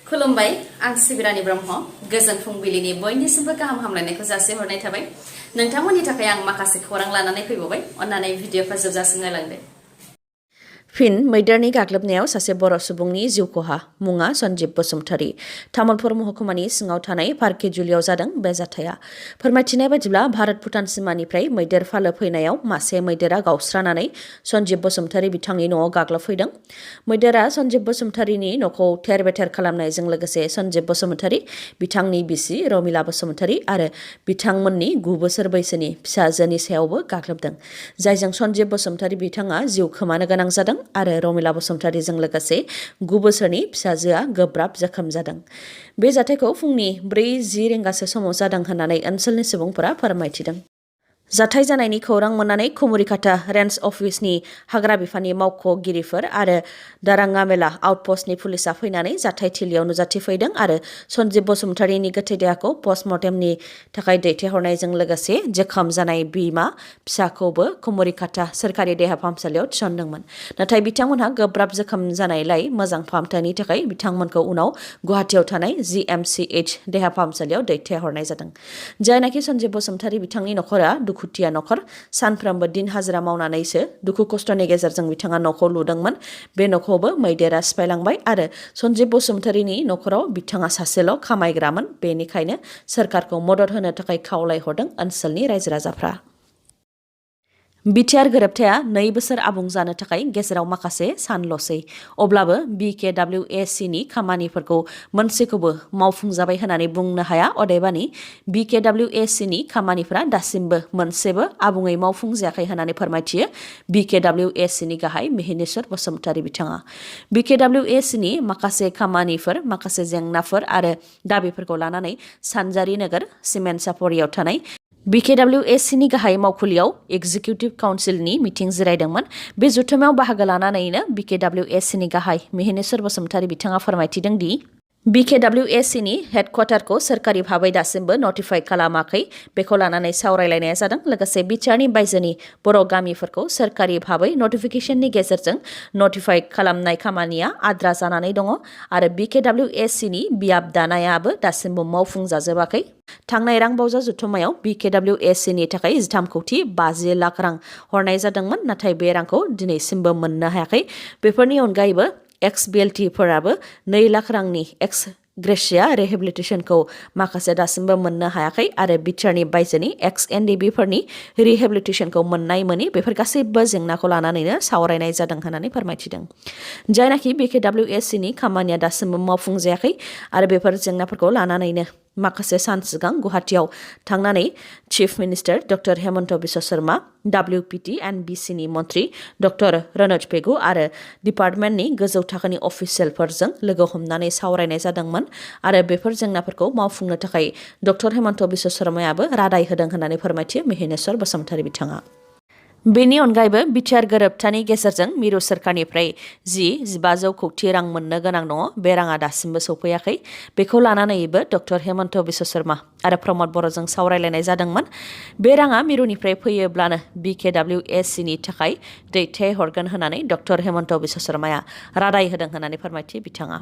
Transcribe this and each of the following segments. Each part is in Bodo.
खुलुमबाय आं सिबिरानि ब्रह्म गोजोन फुंबिलिनि बयनिसिमबो गाहाम हामलायनायखौ जासिहरनाय थाबाय नोंथांमोननि थाखाय आं माखासे खौरां लानानै फैबावबाय अन्नानै भिडिअखौ जोबजासिम नायलांदो फिन मैदेरनि गाग्लोबनायाव सासे बर' सुबुंनि जिउ खहा मुङा सन्जीब बसुमतारी तामुलपुर महकुमानि सिङाव थानाय पार्किजुलियाव जादों बे जाथाया फोरमायथिनाय बायदिब्ला भारत भुटान सिमानिफ्राय मैदेर फालो फैनायाव मासे मैदेरा गावस्रानानै सन्जीब बसुमतारी बिथांनि न'आव गाग्लोबफैदों मैदेरा सन्जीब बसुमतारीनि न'खौ थेर बेथेर खालामनायजों लोगोसे सन्जीब बसुमतारी बिथांनि बिसि रमिला बसुमतारी आरो बिथांमोननि 9 बोसोर बैसोनि फिसाजोनि सायावबो गाग्लोबदों जायजों सन्जीब बसुमतारी बिथाङा जिउ खोमानो गोनां जादों आरो रमिला बसुमतारीजों लोगोसे 9 बोसोरनि फिसाजोआ गोब्राब जखम जादों बे जाथायखौ फुंनि 4:10 रिंगासो समाव जादों होननानै ओनसोलनि सुबुंफोरा फोरमायथिदों जाथाय जानायनि खौरां मोननानै खुमुरिकाटा रेन्ज अफिसनि हाग्रा बिफाननि मावख'गिरिफोर आरो दाराङामेला आउटपस्टनि पुलिसा फैनानै जाथाय थिलियाव नुजाथिफैदों आरो सन्जीब बसुमतारीनि गोथै देहाखौ पस्टमर्टेमनि थाखाय दैथायहरनायजों लोगोसे जोखोम जानाय बिमा फिसाखौबो खुमुरिकाटा सोरखारि देहा फाहामसालियाव थिसनदोंमोन नाथाय बिथांमोनहा गोब्राब जोखोम जानायलाय मोजां फाहामथायनि थाखाय बिथांमोनखौ उनाव गुवाहाटीयाव थानाय GMCH देहा फाहामसालियाव दैथायहरनाय जादों जायनाखि सन्जीब बसुमतारी बिथांनि नखरा दुखुथिया नखर सानफ्रोमबो दिन हाजिरा मावनानैसो दुखु खस्थनि गेजेरजों बिथाङा न'खौ लुदोंमोन बे न'खौबो मैदेरा सिफायलांबाय आरो सन्जीब बसुमतारीनि नखराव बिथाङा सासेल' खामायग्रामोन बेनिखायनो सोरखारखौ मदद होनो थाखाय खावलायहरदों ओनसोलनि रायजो राजाफ्रा बिटिआर गोरोबथाया 2 बोसोर आबुं जानो थाखाय गेजेराव माखासे सानल'सै अब्लाबो BKWACनि खामानिफोरखौ मोनसेखौबो मावफुंजाबाय होननानै बुंनो हाया अदेबानि BKWACनि खामानिफोरा दासिमबो मोनसेबो आबुङै मावफुंजायाखै होननानै फोरमायथियो BKWACनि गाहाय मिहिनेश्वर बसुमतारी बिथाङा BKWACनि माखासे खामानिफोर माखासे जेंनाफोर आरो दाबिफोरखौ लानानै सानजारि नोगोर सिमेन्ट-सापरियाव थानाय BKWACनि गाहाय मावखुलियाव एक्जिकिउटिभ काउन्सिलनि मिटिं जिरायदोंमोन बे जथुमायाव बाहागो लानानैनो BKWACनि गाहाय मिहिनेश्वर बसुमतारी बिथाङा फोरमायथिदों दि BKWACनि हेडक्वार्टारखौ सोरखारि भाबै दासिमबो नटिफाइ खालामाखै बेखौ लानानै सावरायलायनाया जादों लोगोसे बिटिआरनि बायजोनि बर' गामिफोरखौ सोरखारि भाबै नटिफिकेशननि गेजेरजों नटिफाइ खालामनाय खामानिया आद्रा जानानै दङ आरो BKWACनि बियाब दानायाबो दासिमबो मावफुंजाजोबाखै थांनाय रांबावजा जथुमायाव BKWACनि थाखाय 13,50 लाख रां हरनाय जादोंमोन नाथाय बे रांखौ दिनैसिमबो मोननो हायाखै बेफोरनि अनगायैबो एक्स-BLTफोराबो 2 लाख रांनि एक्स ग्रेसिया रिहेबिलिटेशनखौ माखासे दासिमबो मोननो हायाखै आरो बिटिआरनि बायजोनि एक्स-NDBफोरनि रिहेबिलिटेशनखौ मोननाय मोनि बेफोर गासैबो जेंनाखौ लानानैनो सावरायनाय जादों होननानै फोरमायथिदों जायनाखि BKWACनि खामानिया दासिमबो मावफुंजायाखै आरो बेफोर जेंनाफोरखौ लानानैनो माखासे सान सिगां गुवाहाटीयाव थांनानै chief minister doctor Himanta Biswa Sarma WPT&BCनि मन्त्रि डक्टर रनज पेगु आरो डिपार्टमेन्टनि गोजौ थाखोनि अफिसियेलफोरजों लोगो हमनानै सावरायनाय जादोंमोन आरो बेफोर जेंनाफोरखौ मावफुंनो थाखाय डक्टर हेमन्त बिश्व शर्मायाबो रादाय होदों होननानै फोरमायथियो मिहिनेश्वर बसुमतारी बिथाङा बेनि अनगायैबो बिटिआर गोरोबथानि गेजेरजों मिरु सोरखारनिफ्राय 15,000 कौटि रां मोननो गोनां दङ बे राङा दासिमबो सौफैयाखै बेखौ लानानैबो डक्टर हेमन्त बिश्व शर्मा आरो प्रमद बर'जों सावरायलायनाय जादोंमोन बे राङा मिरुनिफ्राय फैयोब्लानो BKWACनि थाखाय दैथायहरगोन होननानै डक्टर हेमन्त बिश्व शर्माया रादाय होदों होननानै फोरमायथियो बिथाङा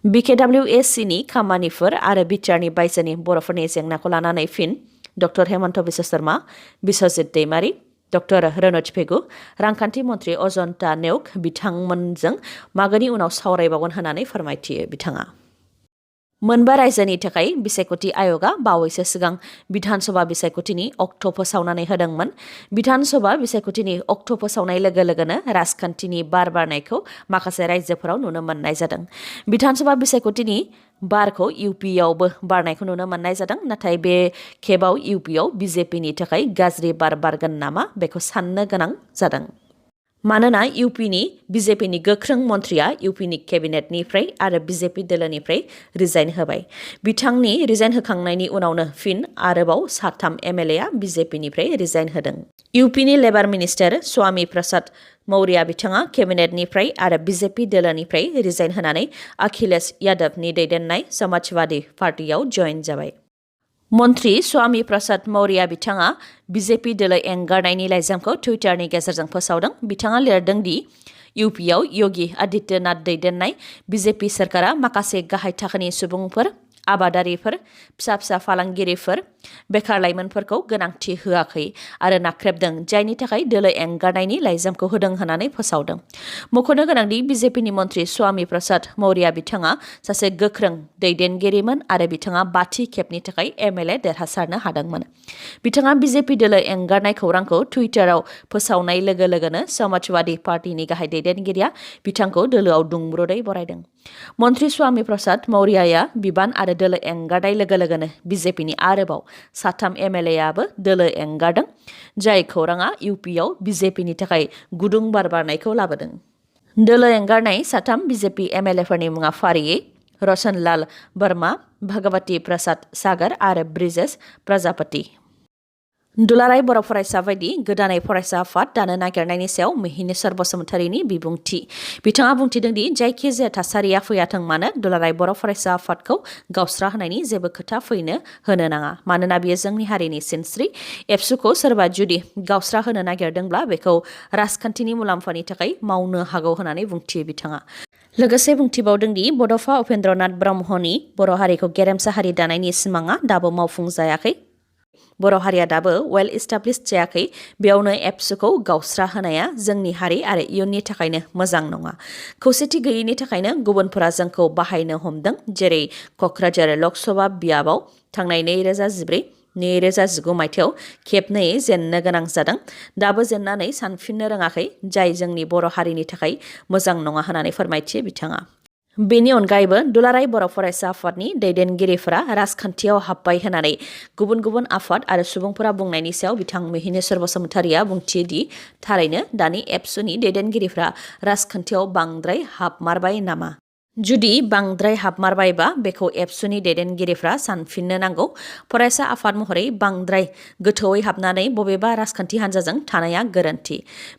BKWACनि खामानिफोर आरो बिटिआरनि बायजोनि बर'फोरनि जेंनाखौ लानानै फिन डक्टर हेमन्त बिश्व शर्मा बिश्वजित दैमारी डक्टर रनज पेगु रांखान्थि मन्त्रि अजन्ता नेउग बिथांमोनजों मागोनि उनाव सावरायबावगोन होननानै फोरमायथियो बिथाङा मोनबा रायजोनि थाखाय बिसायख'थि आय'गआ बावैसो सिगां बिधान सभा बिसायख'थिनि अक्ट' फोसावनानै होदोंमोन बिधान सभा बिसायख'थिनि अक्ट' फोसावनाय लोगो लोगोनो राजखान्थिनि बार बारनायखौ माखासे रायजोफोराव नुनो मोननाय जादों बिधान सभा बिसायख'थिनि बारखौ इउपिआवबो बारनायखौ नुनो मोननाय जादों नाथाय बे खेबाव इउपिआव BJPनि थाखाय गाज्रि बार बारगोन नामा बेखौ साननो गोनां जादों मानोना BJPनि गोख्रों मन्थ्रिया इउपिनि केबिनेटनिफ्राय आरो BJP दोलोनिफ्राय रिजाइन होबाय बिथांनि रिजाइन होखांनायनि उनावनो फिन आरोबाव 3 MLAआ BJPनिफ्राय रिजाइन होदों इउपिनि लेबार मिनिस्टार स्वामी प्रसाद मौर्या बिथाङा केबिनेटनिफ्राय आरो BJP दोलोनिफ्राय रिजाइन होनानै अखिलेश यादवनि दैदेननाय समाजवादी पार्टियाव जयेन जाबाय मन्त्रि स्वामी प्रसाद मौर्या बिथाङा BJP दोलो एंगारनायनि लाइजामखौ टुइटारनि गेजेरजों फोसावदों बिथाङा लिरदों दि इउपिआव योगी आदित्यनाथ दैदेननाय BJP सोरखारा माखासे गाहाय थाखोनि सुबुंफोर आबादारिफोर फिसा फिसा फालांगिरिफोर बेखार लाइमोनफोरखौ गोनांथि होआखै आरो नाख्रेबदों जायनि थाखाय दोलो एंगारनायनि लाइजामखौ होदों होननानै फोसावदों। मख'नो गोनांदि BJPनि मन्त्रि स्वामी प्रसाद मौर्या बिथाङा सासे गोख्रों दैदेनगिरिमोन आरो बिथाङा 5थि खेबनि थाखाय MLA देरहासारनो हादोंमोन। बिथाङा BJP दोलो एंगारनाय खौरांखौ टुइटाराव फोसावनाय लोगो लोगोनो समाजवादी पार्टीनि गाहाय दैदेनगिरिया बिथांखौ दोलोआव दुंब्रुदै बरायदों। मन्त्रि स्वामी प्रसाद मौर्याया बिबान आरो दोलो एंगारनाय लोगो लोगोनो BJPनि आरोबाव 3 MLAआबो दोलो एंगारदों, जाय खौराङा UPआव BJPनि थाखाय गुदुं बार बारनायखौ लाबोदों। दोलो एंगारनाय 3 BJP MLAफोरनि मुङा फारियै रतनलाल वर्मा, भगवती प्रसाद सागर आरो ब्रिजेश प्रजापति। दुलाराय बर' फरायसा बायदि गोदानै फरायसा आफाद दानो नागिरनायनि सायाव मिहिनेश्वर बसुमतारीनि बिबुंथि। बिथाङा बुंथिदोंदि जायखिजाया थासारिया फैयाथों मानो दुलाराय बर' फरायसा आफादखौ गावस्रा होनायनि जेबो खोथा फैनो होनो नाङा, मानोना बेयो जोंनि हारिनि सिनस्रि। एबसुखौ सोरबा जुदि गावस्रा होनो नागिरदोंब्ला बेखौ राजखान्थिनि मुलाम्फानि थाखाय मावनो हागौ होननानै बुंथियो बिथाङा। लोगोसे बुंथिबावदोंदि बड'फा उपेन्द्रनाथ ब्रह्मनि बर' हारिखौ गेरेमसा हारि दानायनि सिमाङा दाबो मावफुंजायाखै। बर' हारिया दाबो वेल इस्टाब्लिश जायाखै। बेयावनो एबसुखौ गावस्रा होनाया जोंनि हारि आरो इयुननि थाखायनो मोजां नङा। खौसेथि गैयैनि थाखायनो गुबुनफोरा जोंखौ बाहायनो हमदों, जेरै क'क्राझार लकसभा बियाबाव थांनाय 2014-2019 मायथाइयाव खेबनै जेननो गोनां जादों। दाबो जेननानै सानफिननो रोङाखै, जाय जोंनि बर' हारिनि थाखाय मोजां नङा होननानै फोरमायथियो बिथाङा। बेनि अनगायैबो दुलाराय बर' फरायसा आफादनि दैदेनगिरिफोरा राजखान्थियाव हाबबाय होननानै गुबुन गुबुन आफाद आरो सुबुंफोरा बुंनायनि सायाव बिथां मिहिनेश्वर बसुमतारीया बुंथियोदि थारैनो दानि एबसुनि दैदेनगिरिफ्रा राजखान्थियाव बांद्राय हाबमारबाय नामा? जुदि बांद्राय हाबमारबायबा बेखौ एबसुनि दैदेनगिरिफ्रा सानफिननो नांगौ। फरायसा आफाद महरै बांद्राय गोथौयै हाबनानै बबेबा राजखान्थि हान्जाजों थानाया गोरोन्थि।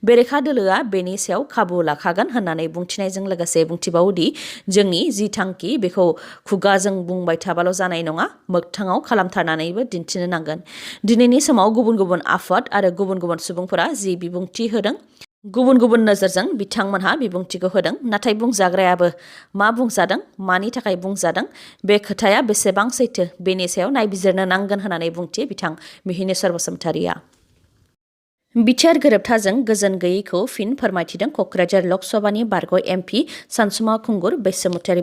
बेरेखा दोलोआ बेनि सायाव खाबु लाखागोन होननानै बुंथिनायजों लोगोसे बुंथिबावोदि जोंनि जि थांखि बेखौ खुगाजों बुंबाय थाबाल' जानाय नङा, मोगथाङाव खालामथारनानैबो दिन्थिनो नांगोन। दिनैनि समाव गुबुन गुबुन आफाद आरो गुबुन गुबुन सुबुंफोरा जि बिबुंथि होदों, गुबुन गुबुन नोजोरजों बिथांमोनहा बिबुंथिखौ होदों, नाथाय बुंजाग्रायाबो मा बुंजादों, मानि थाखाय बुंजादों, बे खोथाया बेसेबां सैथो बेनि सायाव नायबिजिरनो नांगोन होननानै बुंथियो बिथां मिहिनेश्वर बसुमतारीया। बिटिआर गोरोबथाजों गोजोन गैयैखौ फिन फोरमायथिदों क'क्राझार लकसभानि बारग' MP सानसुमा खुंगुर बैसोमुतियारि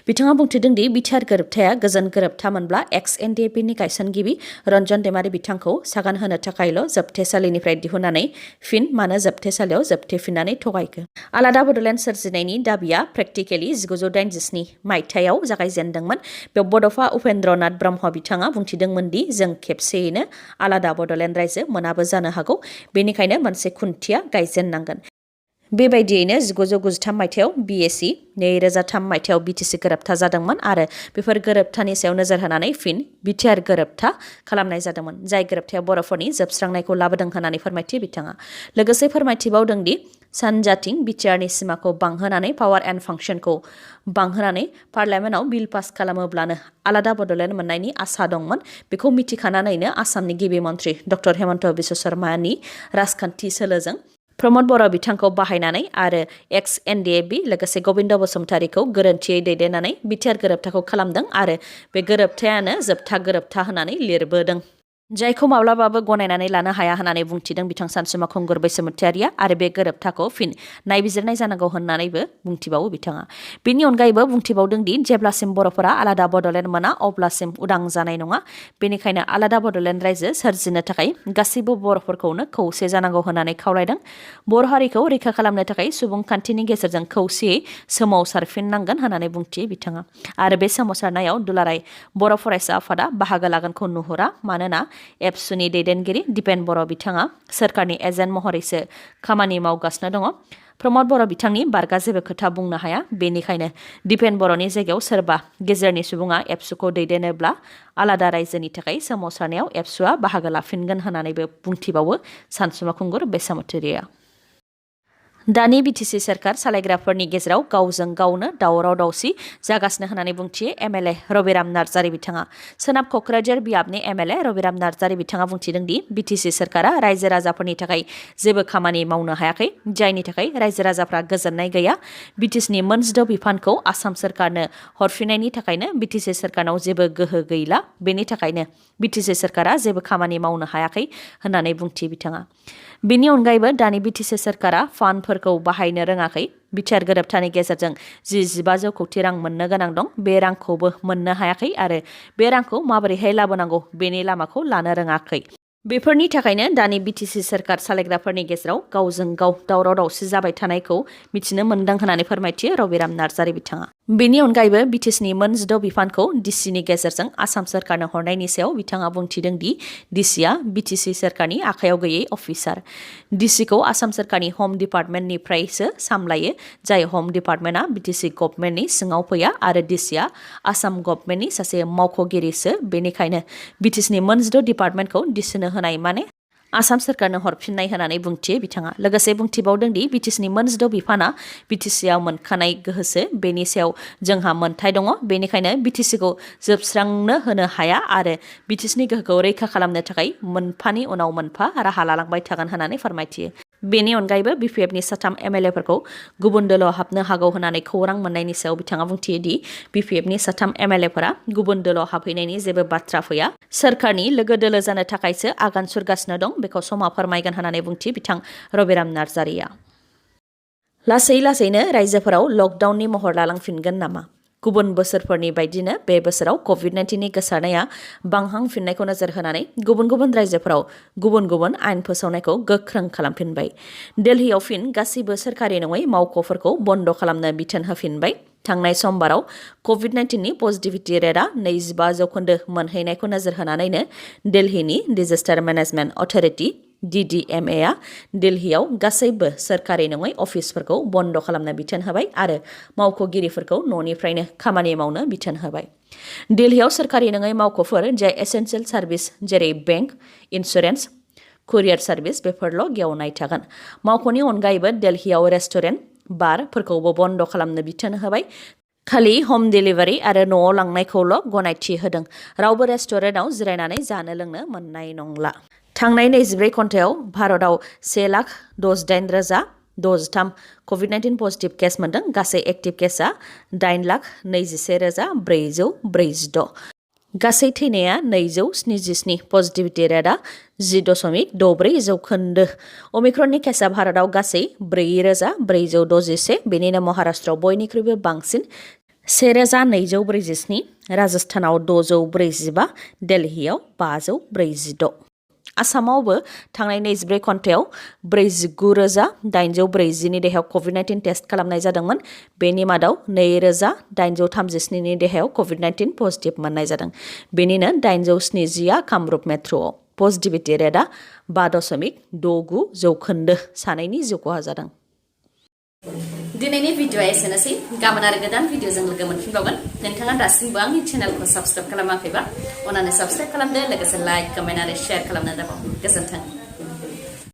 बिथाङा बुंथिदोंदि बिटिआर गोरोबथाया गोजोन गोरोबथामोनब्ला XNDP-नि गायसनगिरि रन्जन दैमारि बिथांखौ सागान होनो थाखायल' जोबथेसालिनिफ्राय दिहुननानै फिन मानो जोबथेसालियाव जोबथेफिननानै थगायखो? आलादा बड'लेण्ड सोरजिनायनि दाबिया प्रेक्टिकेलि 1987 मायथाइयाव जागायजेनदोंमोन। बेयाव बड'फा उपेन्द्रनाथ ब्रह्म बिथाङा बुंथिदोंमोनदि जों खेबसेयैनो आलादा बड'लेण्ड रायजो मोनाबो जानो हागौ, बेनिखायनो मोनसे खुन्थिया गायजेननांगोन। बेबायदियैनो 1993 मायथाइयाव BAC, 2003 मायथाइयाव BTC गोरोबथा जादोंमोन आरो बेफोर गोरोबथानि सायाव नोजोर होनानै फिन बिटिआर गोरोबथा खालामनाय जादोंमोन, जाय गोरोबथाया बर'फोरनि जोबस्रांनायखौ लाबोदों होननानै फोरमायथियो बिथाङा। लोगोसे फोरमायथिबावदोंदि सानजाथिं बिटिआरनि सिमाखौ बांहोनानै पावार एन्ड फांसनखौ बांहोनानै पार्लियामेन्टआव बिल पास खालामोब्लानो आलादा बड'लेण्ड मोननायनि आसा दंमोन। बेखौ मिथिखानानैनो आसामनि गिबि मन्त्रि डक्टर हेमन्त बिश्व शर्मानि राजखान्थि सोलोजों प्रमद बर' बिथांखौ बाहायनानै आरो XNDP लोगोसे गबिन्द बसुमतारीखौ गोरोन्थियै दैदेननानै बिटिआर गोरोबथाखौ खालामदों आरो बे गोरोबथायानो जोबथा गोरोबथा होननानै लिरबोदों, जायखौ माब्लाबाबो गनायनानै लानो हाया होननानै बुंथिदों बिथां सानसुमा खुंगुर बैसोमुतियारिया आरो बे गोरोबथाखौ फिन नायबिजिरनाय जानांगौ होननानैबो बुंथिबावो बिथाङा। बेनि अनगायैबो बुंथिबावदोंदि जेब्लासिम बर'फोरा आलादा बड'लेण्ड मोना अब्लासिम उदां जानाय नङा। बेनिखायनो आलादा बड'लेण्ड रायजो सोरजिनो थाखाय गासैबो बर'फोरखौनो खौसे जानांगौ होननानै खावलायदों। बर' हारिखौ रैखा खालामनो थाखाय सुबुंखान्थिनि गेजेरजों खौसेयै सोमावसारफिननांगोन होननानै बुंथियो बिथाङा। आरो बे सोमावसारनायाव दुलाराय बर' फरायसा आफादा बाहागो लागोनखौ नुहुरा, मानोना एबसुनि दैदेनगिरि दिपेन बर' बिथाङा सोरखारनि एजेन्ट महरैसो खामानि मावगासिनो दङ। प्रमद बर' बिथांनि बारगा जेबो खोथा बुंनो हाया। बेनिखायनो दिपेन बर'नि जायगायाव सोरबा गेजेरनि सुबुङा एबसुखौ दैदेनोब्ला आलादा रायजोनि थाखाय सोमावसारनायाव एबसुआ बाहागो लाफिनगोन होननानैबो बुंथिबावो सानसुमा खुंगुर बैसोमुतियारिया। दानि बिटिसि सोरखार सालायग्राफोरनि गेजेराव गावजों गावनो दावराव दावसि जागासिनो होननानै बुंथियो MLA रबिराम नार्जारी बिथाङा। सोनाब क'क्राझार बियाबनि MLA रबिराम नार्जारी बिथाङा बुंथिदों दि बिटिसि सोरखारा रायजो राजाफोरनि थाखाय जेबो खामानि मावनो हायाखै, जायनि थाखाय रायजो राजाफ्रा गोजोननाय गैया। बिटिसिनि मोनजिद' बिफानखौ आसाम सोरखारनो हरफिननायनि थाखायनो बिटिसि सोरखारनाव जेबो गोहो गैला, बेनि थाखायनो बिटिसि सोरखारा जेबो खामानि मावनो हायाखै होननानै बुंथियो बिथाङा। बेनि अनगायैबो दानि बिटिसि सोरखारा फान्डफोरखौ बाहायनो रोङाखै। बिटिआर गोरोबथानि गेजेरजों 15,000 कौटि रां मोननो गोनां दं, बे रांखौबो मोननो हायाखै आरो बे रांखौ माबोरैहाय लाबोनांगौ बेनि लामाखौ लानो रोङाखै। बेफोरनि थाखायनो दानि बिटिसि सोरखार सालायग्राफोरनि गेजेराव गावजों गाव दावराव दावसि जाबाय थानायखौ मिथिनो मोनदों होननानै फोरमायथियो रबिराम नार्जारी बिथाङा। बेनि अनगायैबो बिटिसिनि मोनजिद' बिफानखौ डिसिनि गेजेरजों आसाम सोरखारनो हरनायनि सायाव बिथाङा बुंथिदों दि डिसिआ बिटिसि सोरखारनि आखायाव गैयै अफिसार। डिसिखौ आसाम सोरखारनि हम डिपार्टमेन्टनिफ्रायसो सामलायो, जाय हम डिपार्टमेन्टआ बिटिसि गभर्नमेन्टनि सिङाव फैया आरो डिसिआ आसाम गभर्नमेन्टनि सासे मावख'गिरिसो। बेनिखायनो बिटिसिनि मोनजिद' डिपार्टमेन्टखौ डिसिनो होनाय माने आसाम सोरखारनो हरफिननाय होननानै बुंथियो बिथाङा। लोगोसे बुंथिबावदों दि बिटिसिनि मोनजिद' बिफाना बिटिसिआव मोनखानाय गोहोसो, बेनि सायाव जोंहा मोनथाय दङ, बेनिखायनो बिटिसिखौ जोबस्रांनो होनो हाया आरो बिटिसिनि गोहोखौ रैखा खालामनो थाखाय मोनफानि उनाव मोनफा राहा लालांबाय थागोन होननानै फोरमायथियो। बेनि अनगायैबो BPFनि 3 MLAफोरखौ गुबुन दोलोआव हाबनो हागौ होननानै खौरां मोननायनि सायाव बिथाङा बुंथियो दि BPFनि 3 MLAफोरा गुबुन दोलोआव हाबहैनायनि जेबो बाथ्रा फैया। सोरखारनि लोगो दोलो जानो थाखायसो आगान सुरगासिनो दं, बेखौ समा फोरमायगोन होननानै बुंथियो बिथां रबिराम नार्जारीया। लासै लासैनो रायजोफोराव लकडाउननि महर लालांफिनगोन नामा? गुबुन बोसोरफोरनि बायदिनो बे बोसोराव COVID-19नि गोसारनाया बांहांफिननायखौ नोजोर होनानै गुबुन गुबुन रायजोफोराव गुबुन गुबुन आयेन फोसावनायखौ गोख्रों खालामफिनबाय। दिल्लीयाव फिन गासिबो सोरखारि नङै मावख'फोरखौ बन्द' खालामनो बिथोन होफिनबाय। थांनाय समबाराव COVID-19नि पजिटिभिटि रेटआ 25% मोनहैनायखौ नोजोर होनानैनो दिल्लीनि डिजास्टार मेनेजमेन्ट अथ'रिटि DDMAआ दिल्लीयाव गासैबो सोरखारि नङै अफिसफोरखौ बन्द' खालामनो बिथोन होबाय आरो मावख'गिरिफोरखौ न'निफ्रायनो खामानि मावनो बिथोन होबाय। दिल्लीयाव सोरखारि नङै मावख'फोर जाय एसेन्सियेल सार्भिस जेरै बेंक, इन्सुरेन्स, कुरियार सार्भिस बेफोरल' गेवनाय थागोन। मावख'नि अनगायैबो दिल्लीयाव रेस्टुरेन्ट, बारफोरखौबो बन्द' खालामनो बिथोन होबाय। खालि हम डिलिभारि आरो न'आव लांनायखौल' गनायथि होदों। रावबो रेस्टुरेन्टआव जिरायनानै जानो लोंनो मोननाय नंला। थांनाय 24 घन्टायाव भारतआव 1,68,063 COVID-19 पजिटिभ केस मोन्दों। गासै एक्टिभ केसआ 8,21,446। गासै थैनाया 277, पजिटिभिटि रेटआ 10.64%। अमिक्रननि केसआ भारतआव गासै 4,461, बेनिनो महाराष्ट्रआव बयनिख्रुइबो बांसिन 1,247, राजस्थानाव 645, दिल्लीयाव 546। आसामावबो थांनाय 24 घन्टायाव 49,840 नि देहायाव COVID-19 टेस्ट खालामनाय जादोंमोन। बेनि मादाव 2,837 नि देहायाव COVID-19 पजिटिभ मोननाय जादों। बेनिनो 870आ कामरुप मेट्र'आव। पजिटिभिटि रेटआ 5.69%। सानैनि जिउ खहा जादों। दिनैनि भिडिअ'आ एसेनोसै। गाबोन आरो गोदान भिडिअ'जों लोगो मोनफिनबावगोन। नोंथाङा दासिमबो आंनि चेनेलखौ साबस्क्राइब खालामाखैबा अन्नानै साबस्क्राइब खालामदो, लोगोसे लाइक, कमेन्ट आरो शेयार खालामनो दाबाव। गोजोन्थों।